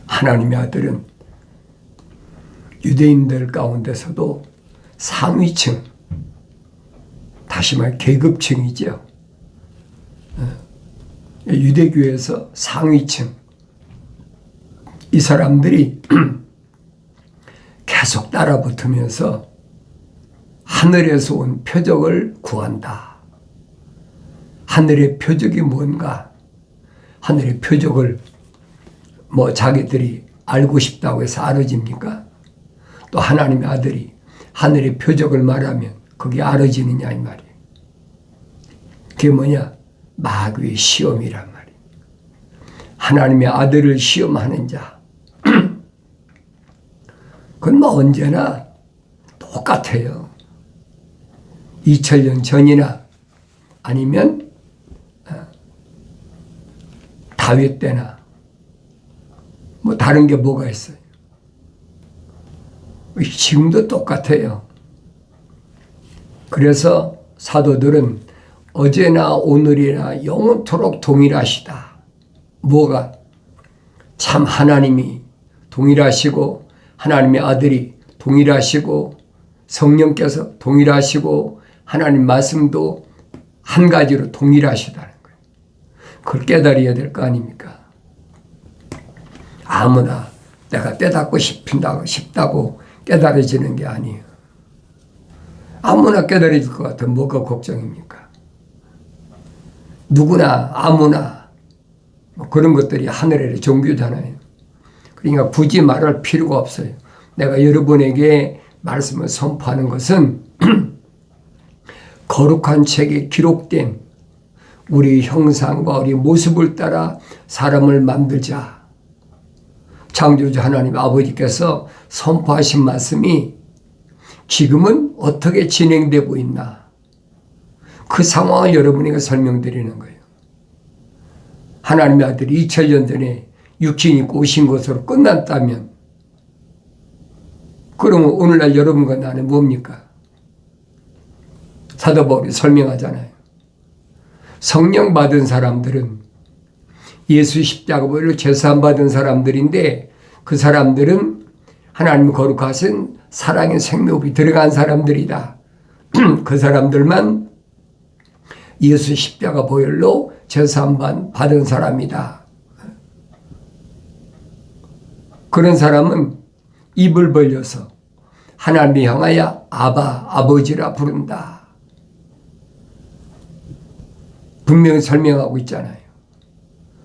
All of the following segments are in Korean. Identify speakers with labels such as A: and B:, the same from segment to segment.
A: 하나님의 아들은 유대인들 가운데서도 상위층, 다시 말해 계급층이죠. 유대교에서 상위층, 이 사람들이 계속 따라붙으면서 하늘에서 온 표적을 구한다. 하늘의 표적이 뭔가? 하늘의 표적을 자기들이 알고 싶다고 해서 알아집니까? 또 하나님의 아들이 하늘의 표적을 말하면 그게 알아지느냐 이 말이에요. 그게 뭐냐? 마귀의 시험이란 말이에요. 하나님의 아들을 시험하는 자. 그건 언제나 똑같아요. 2000년 전이나 아니면 다윗 때나 다른 게 뭐가 있어요? 지금도 똑같아요. 그래서 사도들은 어제나 오늘이나 영원토록 동일하시다. 뭐가? 참 하나님이 동일하시고 하나님의 아들이 동일하시고 성령께서 동일하시고 하나님 말씀도 한 가지로 동일하시다는 거예요. 그걸 깨달아야 될 거 아닙니까? 아무나 내가 깨닫고 싶다고 깨달아지는 게 아니에요. 아무나 깨달아질 것 같으면 뭐가 걱정입니까? 누구나 아무나 그런 것들이 하늘의 종교잖아요. 그러니까 굳이 말할 필요가 없어요. 내가 여러분에게 말씀을 선포하는 것은 거룩한 책에 기록된 우리 형상과 우리 모습을 따라 사람을 만들자. 창조주 하나님 아버지께서 선포하신 말씀이 지금은 어떻게 진행되고 있나? 그 상황을 여러분에게 설명드리는 거예요. 하나님의 아들이 2000년 전에 육신 입고 오신 것으로 끝났다면 그러면 오늘날 여러분과 나는 뭡니까? 사도 바울이 설명하잖아요. 성령 받은 사람들은 예수 십자가로 제사함 받은 사람들인데 그 사람들은 하나님 거룩하신 사랑의 생명이 들어간 사람들이다. 그 사람들만 예수 십자가 보혈로 제사함 받은 사람이다. 그런 사람은 입을 벌려서 하나님을 향하여 아바, 아버지라 부른다. 분명히 설명하고 있잖아요.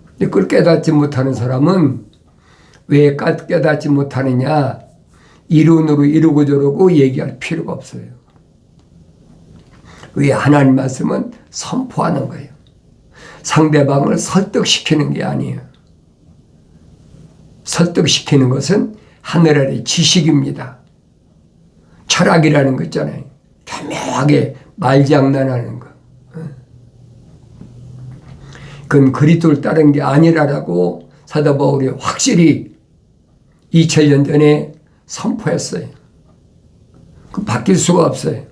A: 근데 그걸 깨닫지 못하는 사람은 왜 깨닫지 못하느냐? 이론으로 이러고 저러고 얘기할 필요가 없어요. 왜? 하나님 말씀은 선포하는 거예요. 상대방을 설득시키는 게 아니에요. 설득시키는 것은 하늘 아래 지식입니다. 철학이라는 거 있잖아요. 교묘하게 말장난하는 거. 그건 그리스도를 따른 게 아니라라고 사도 바울이 확실히 2000년 전에 선포했어요. 그 바뀔 수가 없어요.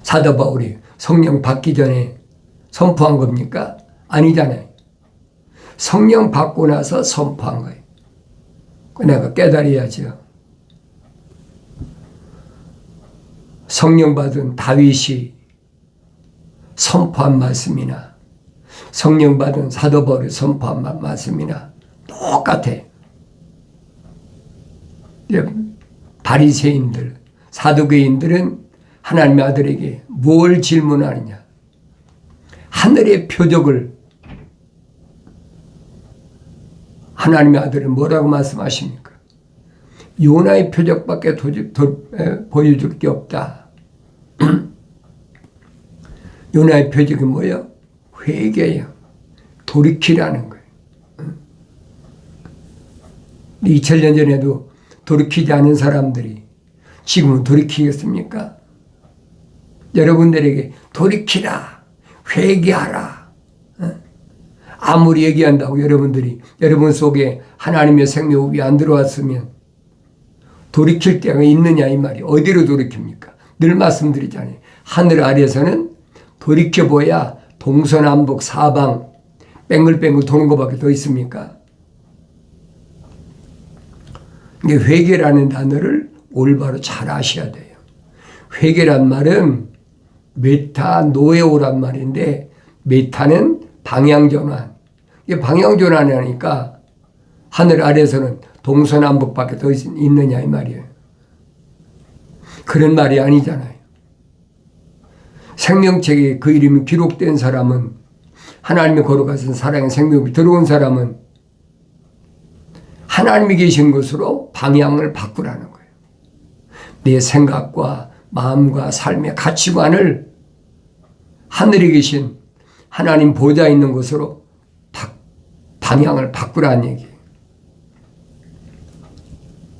A: 사도 바울이 성령 받기 전에 선포한 겁니까? 아니잖아요. 성령 받고 나서 선포한 거예요. 내가 깨달아야죠. 성령 받은 다윗이 선포한 말씀이나 성령 받은 사도 바울이 선포한 말씀이나 똑같아. 바리새인들, 사두개인들은 하나님의 아들에게 뭘 질문하느냐? 하늘의 표적을 하나님의 아들은 뭐라고 말씀하십니까? 요나의 표적밖에 보여줄 게 없다. 요나의 표적이 뭐예요? 회개예요. 돌이키라는 거예요. 2000년 전에도 돌이키지 않은 사람들이 지금은 돌이키겠습니까? 여러분들에게 돌이키라, 회개하라. 아무리 얘기한다고 여러분들이 여러분 속에 하나님의 생명이 안 들어왔으면 돌이킬 때가 있느냐 이 말이. 어디로 돌이킵니까? 늘 말씀드리잖아요. 하늘 아래서는 돌이켜봐야 동서남북 사방 뺑글뺑글 도는 것밖에 더 있습니까? 이게 회개라는 단어를 올바로 잘 아셔야 돼요. 회개란 말은 메타노에오란 말인데, 메타는 방향전환. 이게 방향전환이 하니까 하늘 아래서는 동서남북밖에 더 있느냐 이 말이에요. 그런 말이 아니잖아요. 생명책에 그 이름이 기록된 사람은, 하나님의 거룩하신 사랑의 생명이 들어온 사람은 하나님이 계신 곳으로 방향을 바꾸라는 거예요. 내 생각과 마음과 삶의 가치관을 하늘에 계신 하나님 보좌 있는 곳으로 방향을 바꾸라는 얘기예요.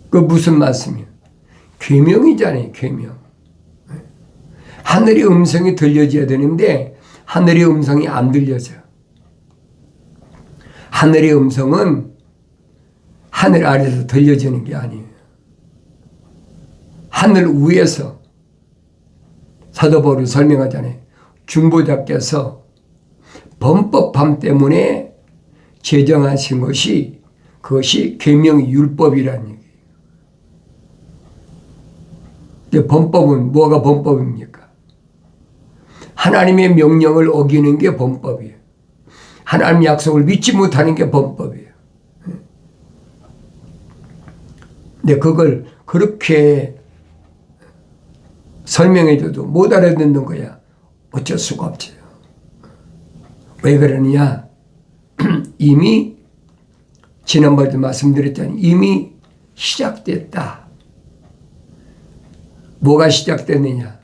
A: 그 무슨 말씀이에요? 계명이잖아요. 계명. 하늘의 음성이 들려져야 되는데 하늘의 음성이 안 들려져요. 하늘의 음성은 하늘 아래에서 들려지는 게 아니에요. 하늘 위에서 사도 바울이 설명하잖아요. 중보자께서 범법함 때문에 제정하신 것이, 그것이 계명의 율법이라는 얘기예요. 근데 범법은 뭐가 범법입니까? 하나님의 명령을 어기는 게 범법이에요. 하나님의 약속을 믿지 못하는 게 범법이에요. 근데 그걸 그렇게 설명해줘도 못 알아듣는 거야. 어쩔 수가 없지. 왜 그러느냐? 이미 지난번에도 말씀드렸잖아요. 이미 시작됐다. 뭐가 시작됐느냐?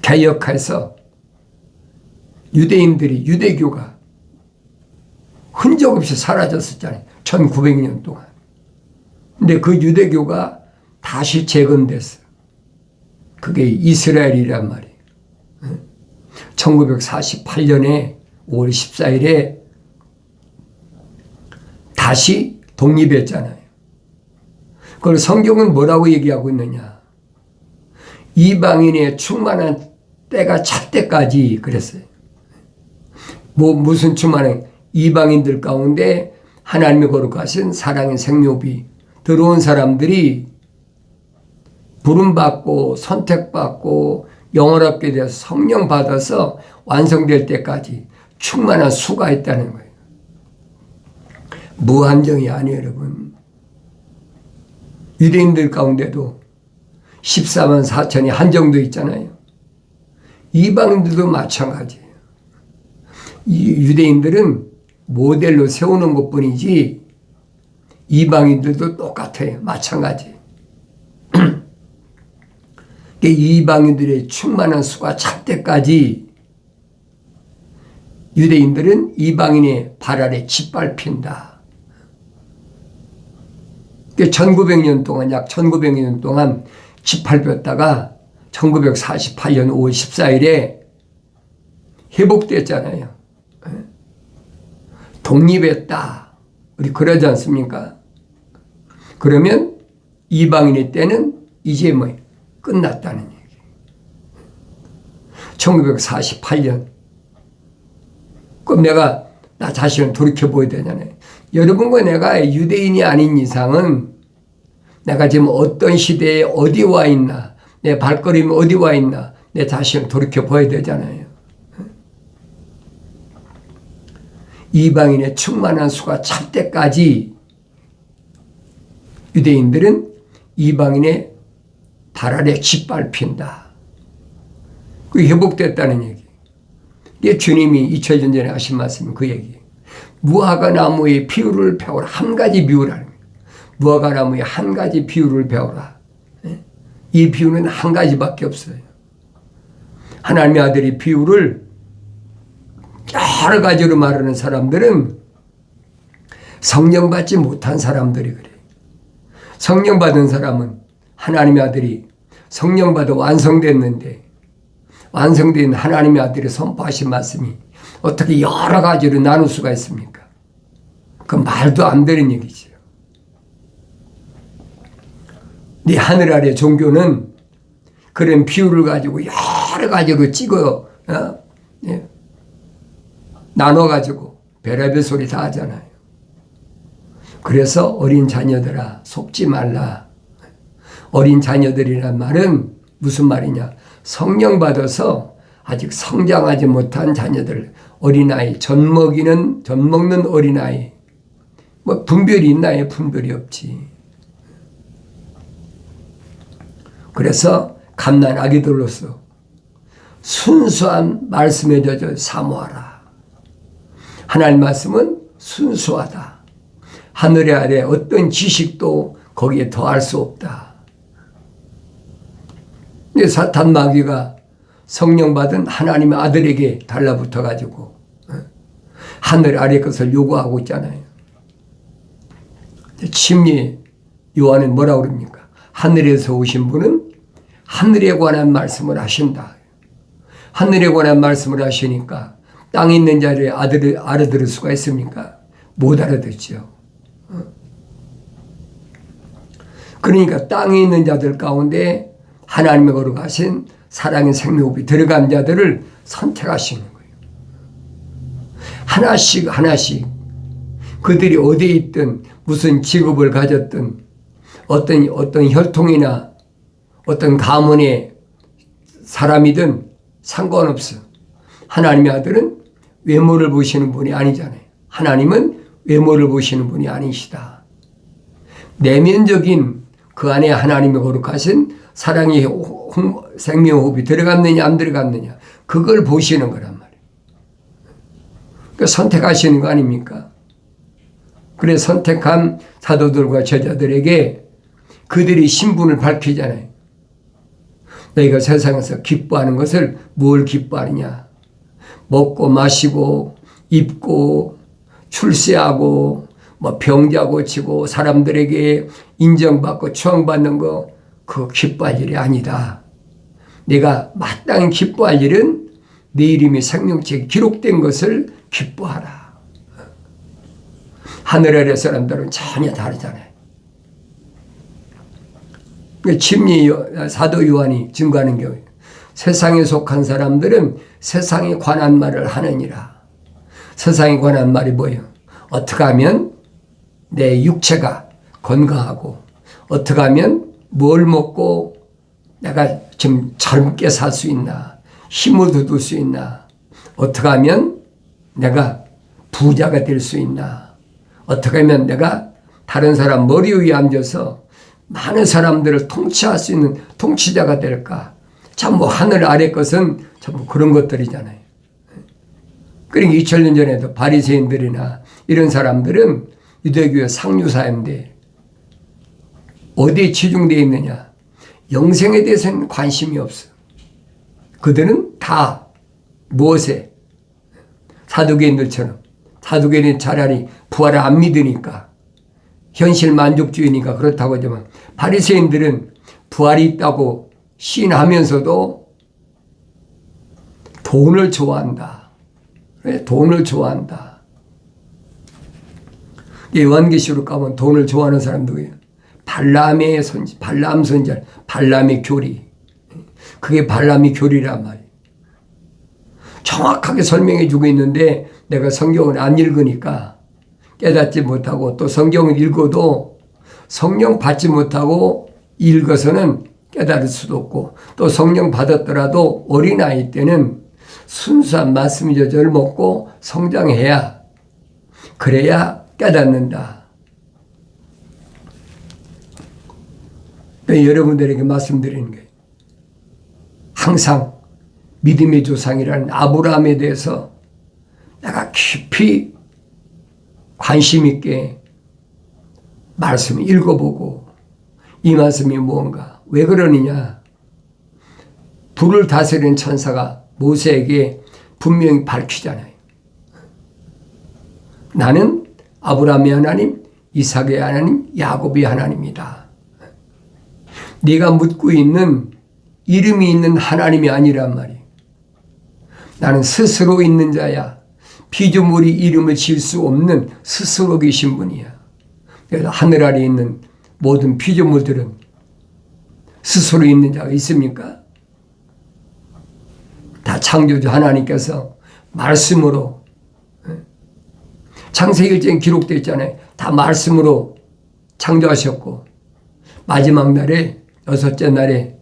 A: 개혁해서 유대인들이, 유대교가 흔적 없이 사라졌었잖아요. 1900년 동안. 근데 그 유대교가 다시 재건됐어요. 그게 이스라엘이란 말이에요. 1948년에 5월 14일에 다시 독립했잖아요. 그걸 성경은 뭐라고 얘기하고 있느냐? 이방인의 충만한 때가 찰 때까지 그랬어요. 무슨 충만한, 이방인들 가운데 하나님의 거룩하신 사랑의 생명이 들어온 사람들이 부름받고 선택받고 영원하게 돼서 성령 받아서 완성될 때까지 충만한 수가 있다는 거예요. 무한정이 아니에요, 여러분. 유대인들 가운데도 14만 4천이 한정도 있잖아요. 이방인들도 마찬가지예요. 이 유대인들은 모델로 세우는 것뿐이지 이방인들도 똑같아요. 마찬가지. 이방인들의 충만한 수가 찰 때까지 유대인들은 이방인의 발 아래 짓밟힌다. 1900년 동안, 약 1900년 동안 짓밟혔다가 1948년 5월 14일에 회복됐잖아요. 독립했다. 우리 그러지 않습니까? 그러면 이방인의 때는 이제 뭐 끝났다는 얘기. 1948년. 그럼 내가 나 자신을 돌이켜보야 되잖아요. 여러분과 내가 유대인이 아닌 이상은 내가 지금 어떤 시대에 어디 와 있나, 내 발걸음이 어디 와 있나, 내 자신을 돌이켜봐야 되잖아요. 이방인의 충만한 수가 찰 때까지 유대인들은 이방인의 발 아래 짓밟힌다. 그게 회복됐다는 얘기. 이게 주님이 2000년 전에 하신 말씀이 그 얘기. 무화과 나무의 비율을 배워라. 한 가지 비유라는 거예요. 무화과 나무의 한 가지 비유를 배워라. 이 비유는 한 가지밖에 없어요. 하나님의 아들이 비유를 여러 가지로 말하는 사람들은 성령 받지 못한 사람들이 그래요. 성령 받은 사람은 하나님의 아들이 성령 받아 완성됐는데, 완성된 하나님의 아들이 선포하신 말씀이 어떻게 여러 가지로 나눌 수가 있습니까? 그 말도 안 되는 얘기죠. 네 하늘 아래 종교는 그런 비유를 가지고 여러 가지로 나눠가지고 별의별 소리 다 하잖아요. 그래서 어린 자녀들아 속지 말라. 어린 자녀들이란 말은 무슨 말이냐? 성령 받아서 아직 성장하지 못한 자녀들, 어린아이, 젖 먹는 어린아이. 뭐 분별이 있나요? 분별이 없지. 그래서 갓난 아기들로서 순수한 말씀에 젖어 사모하라. 하나님 말씀은 순수하다. 하늘의 아래 어떤 지식도 거기에 더할 수 없다. 근데 사탄 마귀가 성령 받은 하나님의 아들에게 달라붙어 가지고 하늘 아래 것을 요구하고 있잖아요. 침례 요한은 뭐라고 그럽니까? 하늘에서 오신 분은 하늘에 관한 말씀을 하신다. 하늘에 관한 말씀을 하시니까 땅에 있는 자를 알아들을 수가 있습니까? 못 알아듣죠. 그러니까 땅에 있는 자들 가운데 하나님의 거룩하신 사랑의 생명호흡이 들어간 자들을 선택하시는 거예요. 하나씩 그들이 어디에 있든 무슨 직업을 가졌든 어떤 혈통이나 어떤 가문의 사람이든 상관없어. 하나님의 아들은 외모를 보시는 분이 아니잖아요. 하나님은 외모를 보시는 분이 아니시다. 내면적인 그 안에 하나님의 거룩하신 사랑의 생명호흡이 들어갔느냐 안 들어갔느냐 그걸 보시는 거란 말이에요. 그러니까 선택하시는 거 아닙니까? 그래 선택한 사도들과 제자들에게 그들이 신분을 밝히잖아요. 너희가 세상에서 기뻐하는 것을 뭘 기뻐하느냐? 먹고 마시고 입고 출세하고 뭐 병자 고치고 사람들에게 인정받고 추앙받는 거 그거 기뻐할 일이 아니다. 내가 마땅히 기뻐할 일은 내 이름이 생명책에 기록된 것을 기뻐하라. 하늘 아래 사람들은 전혀 다르잖아요. 침례 사도 요한이 증거하는 경우 세상에 속한 사람들은 세상에 관한 말을 하느니라. 세상에 관한 말이 뭐예요? 어떻게 하면 내 육체가 건강하고 어떻게 하면 뭘 먹고 내가 좀 젊게 살 수 있나 힘을 얻을 수 있나 어떻게 하면 내가 부자가 될 수 있나 어떻게 하면 내가 다른 사람 머리 위에 앉아서 많은 사람들을 통치할 수 있는 통치자가 될까. 참 뭐 하늘 아래 것은 전부 그런 것들이잖아요. 그러니까 2000년 전에도 바리새인들이나 이런 사람들은 유대교의 상류사인데 어디에 치중되어 있느냐. 영생에 대해서는 관심이 없어. 그들은 다 무엇에 사두개인들처럼 사두개인은 차라리 부활을 안 믿으니까 현실 만족주의니까 그렇다고 하지만 바리새인들은 부활이 있다고 시인하면서도 돈을 좋아한다. 돈을 좋아한다. 요한계시록 가면 돈을 좋아하는 사람들이에요. 발람 선지자, 발람의 교리. 그게 발람의 교리란 말이에요. 정확하게 설명해 주고 있는데 내가 성경을 안 읽으니까 깨닫지 못하고 또 성경을 읽어도 성령 받지 못하고 읽어서는 깨달을 수도 없고 또 성령 받았더라도 어린아이 때는 순수한 말씀 저절을 먹고 성장해야 그래야 깨닫는다. 여러분들에게 말씀드리는 게 항상 믿음의 조상이라는 아브라함에 대해서 내가 깊이 관심 있게 말씀을 읽어보고 이 말씀이 무언가 왜 그러느냐 불을 다스리는 천사가 모세에게 분명히 밝히잖아요. 나는 아브라함의 하나님, 이삭의 하나님, 야곱의 하나님이다. 네가 묻고 있는 이름이 있는 하나님이 아니란 말이에요. 나는 스스로 있는 자야. 피조물이 이름을 지을 수 없는 스스로 계신 분이야. 그래서 하늘 아래 있는 모든 피조물들은 스스로 있는 자가 있습니까? 다 창조주 하나님께서 말씀으로 창세기 1장에 기록되어 있잖아요. 다 말씀으로 창조하셨고 마지막 날에 여섯째 날에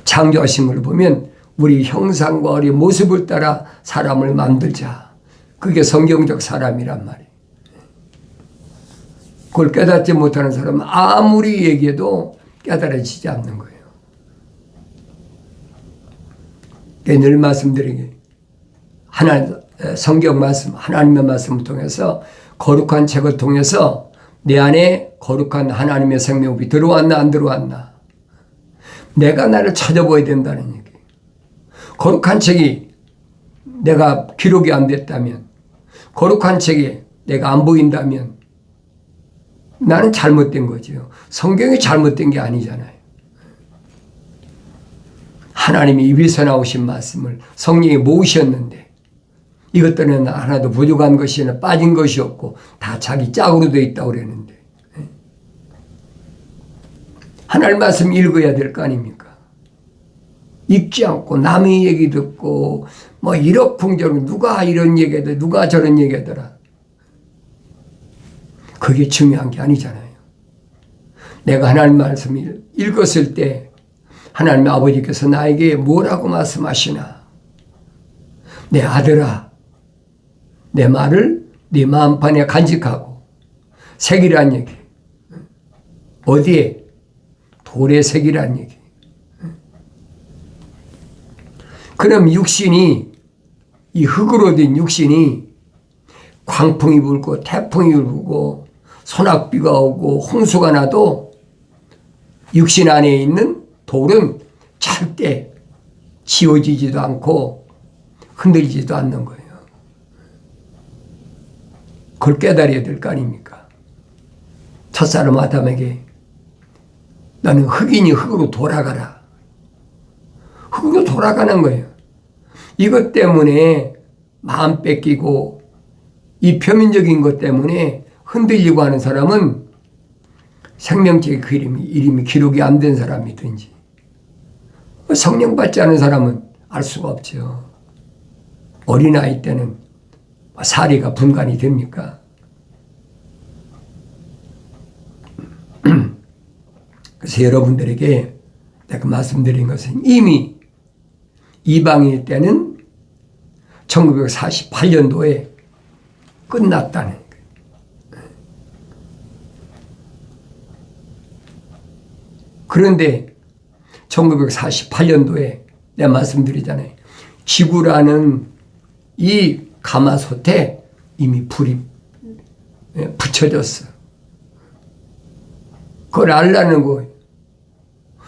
A: 창조하신 걸 보면 우리 형상과 우리 모습을 따라 사람을 만들자. 그게 성경적 사람이란 말이에요. 그걸 깨닫지 못하는 사람은 아무리 얘기해도 깨달아지지 않는 거예요. 늘 말씀드리게 성경 말씀, 하나님의 말씀을 통해서 거룩한 책을 통해서 내 안에 거룩한 하나님의 생명이 들어왔나 안 들어왔나 내가 나를 찾아봐야 된다는 얘기예요. 거룩한 책이 내가 기록이 안 됐다면 거룩한 책이 내가 안 보인다면 나는 잘못된 거죠. 성경이 잘못된 게 아니잖아요. 하나님이 입에서 나오신 말씀을 성령이 모으셨는데 이것들은 하나도 부족한 것이 아니라 빠진 것이 없고 다 자기 짝으로 되어 있다고 그랬는데 하나님 말씀 읽어야 될 거 아닙니까? 읽지 않고 남의 얘기 듣고 뭐 이러쿵저러쿵 누가 이런 얘기하더라 누가 저런 얘기하더라 그게 중요한 게 아니잖아요. 내가 하나님 말씀을 읽었을 때 하나님 아버지께서 나에게 뭐라고 말씀하시나 내 아들아 내 말을 네 마음판에 간직하고 새기란 얘기 어디에? 돌에 새기란 얘기. 그럼 육신이 이 흙으로 된 육신이 광풍이 불고 태풍이 불고 소낙비가 오고 홍수가 나도 육신 안에 있는 돌은 절대 지워지지도 않고 흔들리지도 않는 거예요. 그걸 깨달아야 될 거 아닙니까? 첫사람 아담에게 너는 흙이니 흙으로 돌아가라. 흙으로 돌아가는 거예요. 이것 때문에 마음 뺏기고 이 표면적인 것 때문에 흔들리고 하는 사람은 생명책의 그 이름이 기록이 안 된 사람이든지 성령 받지 않은 사람은 알 수가 없죠. 어린아이 때는 사리가 분간이 됩니까? 그래서 여러분들에게 내가 말씀드린 것은 이미 이방일 때는 1948년도에 끝났다는 거예요. 그런데 1948년도에 내가 말씀드리잖아요. 지구라는 이 가마솥에 이미 불이 붙여졌어. 그걸 알라는 거예요.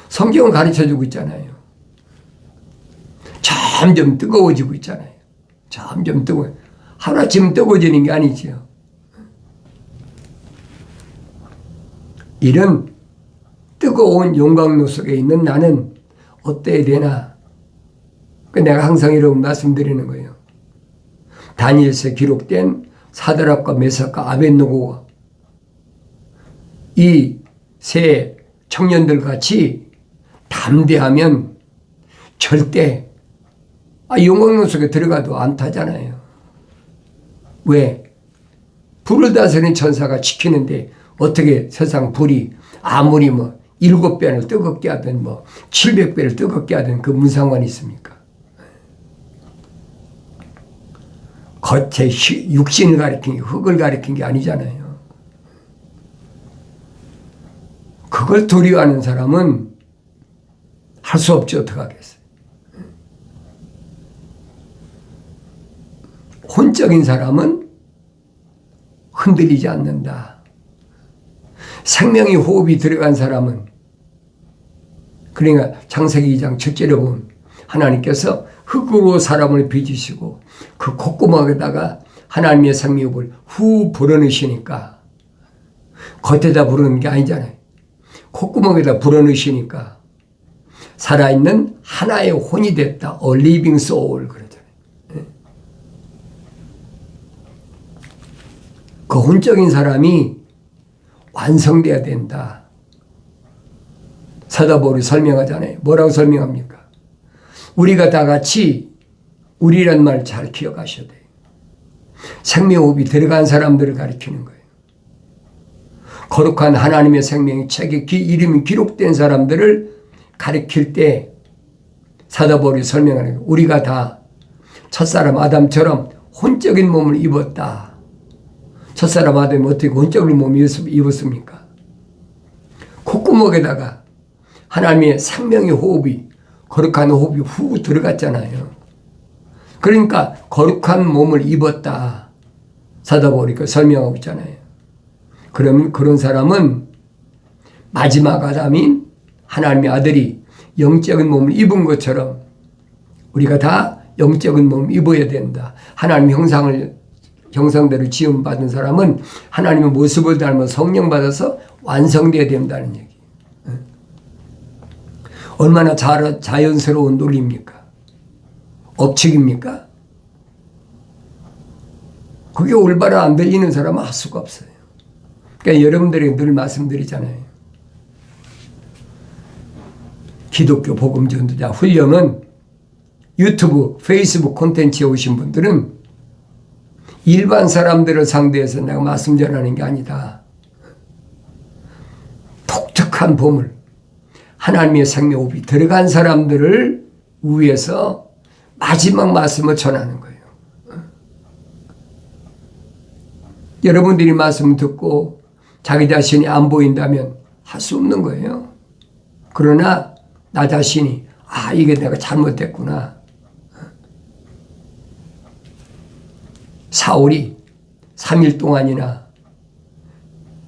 A: 성경은 가르쳐주고 있잖아요. 점점 뜨거워지고 있잖아요. 점점 뜨거워. 하루아침 뜨거워지는 게 아니죠. 이런 뜨거운 용광로 속에 있는 나는 어때야 되나? 내가 항상 이런 말씀드리는 거예요. 다니엘서에 기록된 사드락과 메삭과 아벳느고가 이 세 청년들 같이 담대하면 절대 용광로 속에 들어가도 안 타잖아요. 왜? 불을 다스리는 천사가 지키는데 어떻게 세상 불이 아무리 7배를 뜨겁게 하든 700배를 뜨겁게 하든 그 무슨 상관이 있습니까? 겉에 육신을 가리킨 게 흙을 가리킨 게 아니잖아요. 그걸 두려워하는 사람은 할 수 없지 어떡하겠어요. 혼적인 사람은 흔들리지 않는다. 생명의 호흡이 들어간 사람은 그러니까 창세기 2장 7절에 보면 하나님께서 흙으로 사람을 빚으시고 그 콧구멍에다가 하나님의 생명을 후 불어넣으시니까 겉에다 불어넣는 게 아니잖아요. 콧구멍에다 불어넣으시니까 살아있는 하나의 혼이 됐다. A living soul 그러잖아요. 그 혼적인 사람이 완성돼야 된다. 사도 바울이 설명하잖아요. 뭐라고 설명합니까? 우리가 다 같이 우리란 말 잘 기억하셔야 돼요. 생명호흡이 들어간 사람들을 가리키는 거예요. 거룩한 하나님의 생명의 책에 이름이 기록된 사람들을 가리킬 때 사도 바울이 설명하는 거예요. 우리가 다 첫사람 아담처럼 혼적인 몸을 입었다. 첫사람 아담이 어떻게 혼적인 몸을 입었습니까? 콧구멍에다가 하나님의 생명의 호흡이, 거룩한 호흡이 후 들어갔잖아요. 그러니까 거룩한 몸을 입었다. 사도 바울이 설명하고 있잖아요. 그러면 그런 사람은 마지막 아담인 하나님의 아들이 영적인 몸을 입은 것처럼 우리가 다 영적인 몸을 입어야 된다. 하나님 형상대로 지음받은 사람은 하나님의 모습을 닮아 성령 받아서 완성되어야 된다는 얘기. 얼마나 자연스러운 논리입니까? 업칙입니까? 그게 올바로 안 들리는 사람은 할 수가 없어요. 그러니까 여러분들에게 늘 말씀드리잖아요. 기독교 복음 전도자 훈련은 유튜브, 페이스북 콘텐츠에 오신 분들은 일반 사람들을 상대해서 내가 말씀 전하는 게 아니다. 독특한 보물, 하나님의 생명호흡이 들어간 사람들을 위해서 마지막 말씀을 전하는 거예요. 여러분들이 말씀을 듣고 자기 자신이 안 보인다면 할 수 없는 거예요. 그러나 나 자신이 이게 내가 잘못됐구나. 사울이 3일 동안이나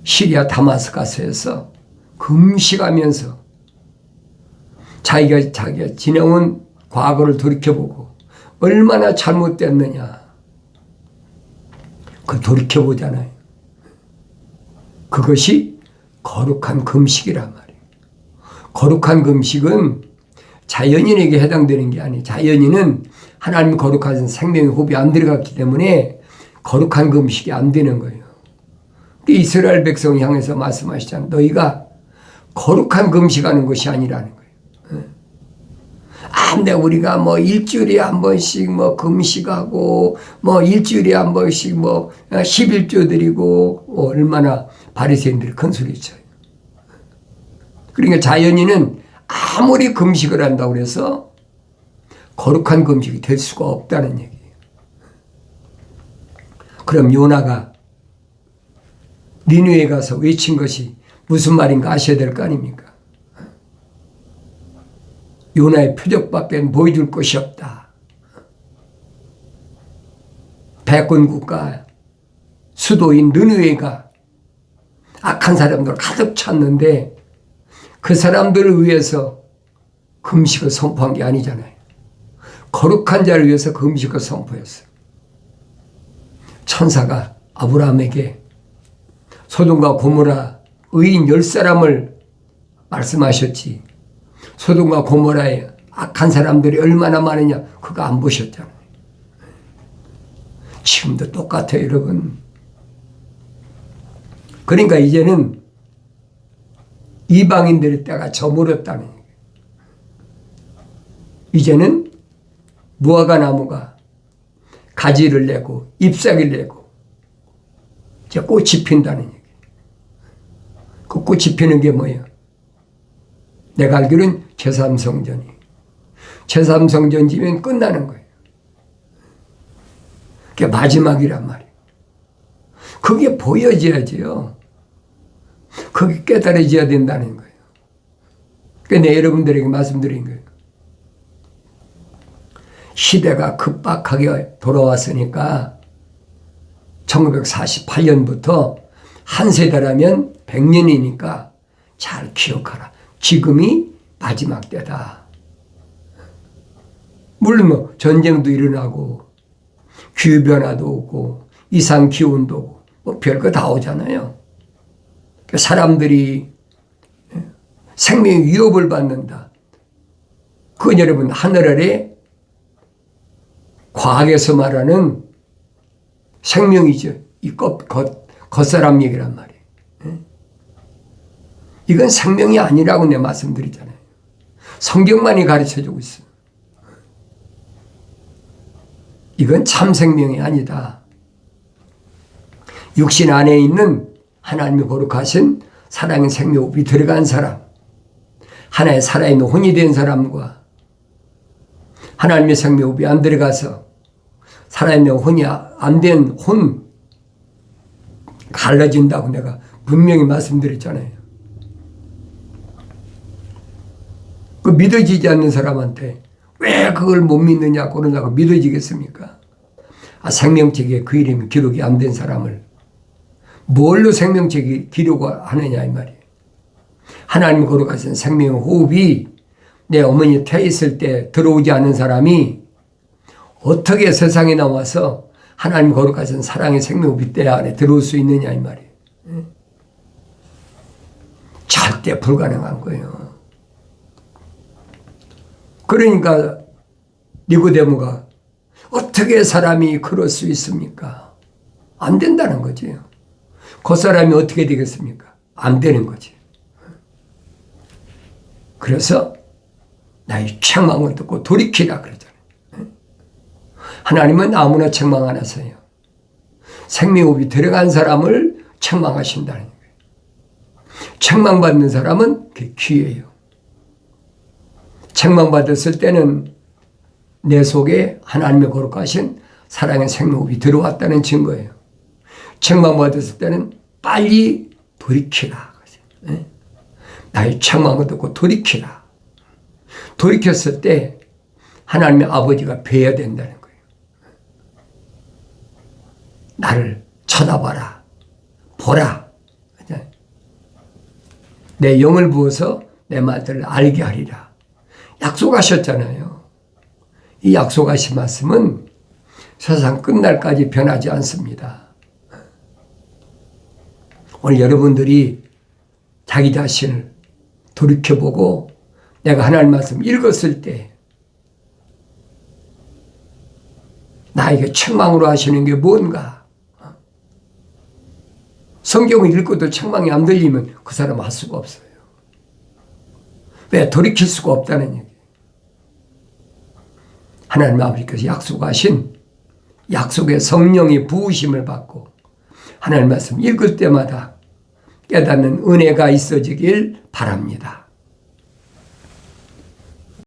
A: 시리아 다마스커스에서 금식하면서 자기가 지내온 과거를 돌이켜보고 얼마나 잘못됐느냐. 그 돌이켜보잖아요. 그것이 거룩한 금식이란 말이에요. 거룩한 금식은 자연인에게 해당되는 게 아니에요. 자연인은 하나님 거룩하신 생명의 호흡이 안 들어갔기 때문에 거룩한 금식이 안 되는 거예요. 이스라엘 백성을 향해서 말씀하시잖아요. 너희가 거룩한 금식하는 것이 아니라는 거예요. 근데 우리가 일주일에 한 번씩 금식하고 일주일에 한 번씩 11조 드리고 얼마나 바리새인들이 큰 소리 쳐요. 그러니까 자연인은 아무리 금식을 한다고 해서 거룩한 금식이 될 수가 없다는 얘기예요. 그럼 요나가 니느웨에 가서 외친 것이 무슨 말인가 아셔야 될 거 아닙니까? 요나의 표적밖에 보여줄 것이 없다. 패권 국가 수도인 느느웨가 악한 사람들 가득 찼는데 그 사람들을 위해서 금식을 선포한 게 아니잖아요. 거룩한 자를 위해서 금식을 선포했어요. 천사가 아브라함에게 소돔과 고모라 의인 10사람을 말씀하셨지. 소돔과 고모라에 악한 사람들이 얼마나 많으냐 그거 안 보셨잖아요. 지금도 똑같아요, 여러분. 그러니까 이제는 이방인들의 때가 저물었다는 얘기예요. 이제는 무화과 나무가 가지를 내고 잎사귀를 내고 이제 꽃이 핀다는 얘기예요. 그 꽃이 피는 게 뭐예요? 내가 알기로는 제3성전이. 제3성전이면 끝나는 거예요. 그게 마지막이란 말이에요. 그게 보여져야지요. 그게 깨달아져야 된다는 거예요. 그러니까 내가 여러분들에게 말씀드린 거예요. 시대가 급박하게 돌아왔으니까 1948년부터 한 세대라면 100년이니까 잘 기억하라. 지금이 마지막 때다. 물론 전쟁도 일어나고 기후변화도 오고 이상기온도 오고 별거 다 오잖아요. 사람들이 생명의 위협을 받는다. 그건 여러분 하늘 아래 과학에서 말하는 생명이죠. 이 겉사람 얘기란 말이에요. 이건 생명이 아니라고 내가 말씀드리잖아요. 성경만이 가르쳐주고 있어요. 이건 참 생명이 아니다. 육신 안에 있는 하나님이 거룩하신 사랑의 생명호흡이 들어간 사람, 하나의 살아있는 혼이 된 사람과 하나님의 생명호흡이 안 들어가서 살아있는 혼이 안 된 혼 갈라진다고 내가 분명히 말씀드렸잖아요. 그 믿어지지 않는 사람한테 왜 그걸 못 믿느냐고 그러냐고 믿어지겠습니까? 생명책에 그 이름이 기록이 안 된 사람을 뭘로 생명책이 기록을 하느냐 이 말이에요. 하나님 거룩하신 생명 호흡이 내 어머니 태에 있을 때 들어오지 않은 사람이 어떻게 세상에 나와서 하나님 거룩하신 사랑의 생명호흡이 때 안에 들어올 수 있느냐 이 말이에요. 절대 불가능한 거예요. 그러니까 니고데모가 어떻게 사람이 그럴 수 있습니까? 안 된다는 거지요. 그 사람이 어떻게 되겠습니까? 안 되는 거지. 그래서 나의 책망을 듣고 돌이키라 그러잖아요. 하나님은 아무나 책망 안 하세요. 생명호흡이 들어간 사람을 책망하신다는 거예요. 책망받는 사람은 그게 기회예요. 책망받았을 때는 내 속에 하나님의 거룩하신 사랑의 생명호흡이 들어왔다는 증거예요. 책망받았을 때는 빨리 돌이키라. 나의 책망을 듣고 돌이키라. 돌이켰을 때 하나님의 아버지가 뵈야 된다는 거예요. 나를 쳐다봐라. 보라. 내 영을 부어서 내 말들을 알게 하리라. 약속하셨잖아요. 이 약속하신 말씀은 세상 끝날까지 변하지 않습니다. 오늘 여러분들이 자기 자신을 돌이켜보고 내가 하나님 말씀 읽었을 때 나에게 책망으로 하시는 게 뭔가? 성경을 읽고도 책망이 안 들리면 그 사람은 할 수가 없어요. 왜? 돌이킬 수가 없다는 얘기. 하나님 아버지께서 약속하신 약속의 성령의 부으심을 받고 하나님 말씀 읽을 때마다 깨닫는 은혜가 있어지길 바랍니다.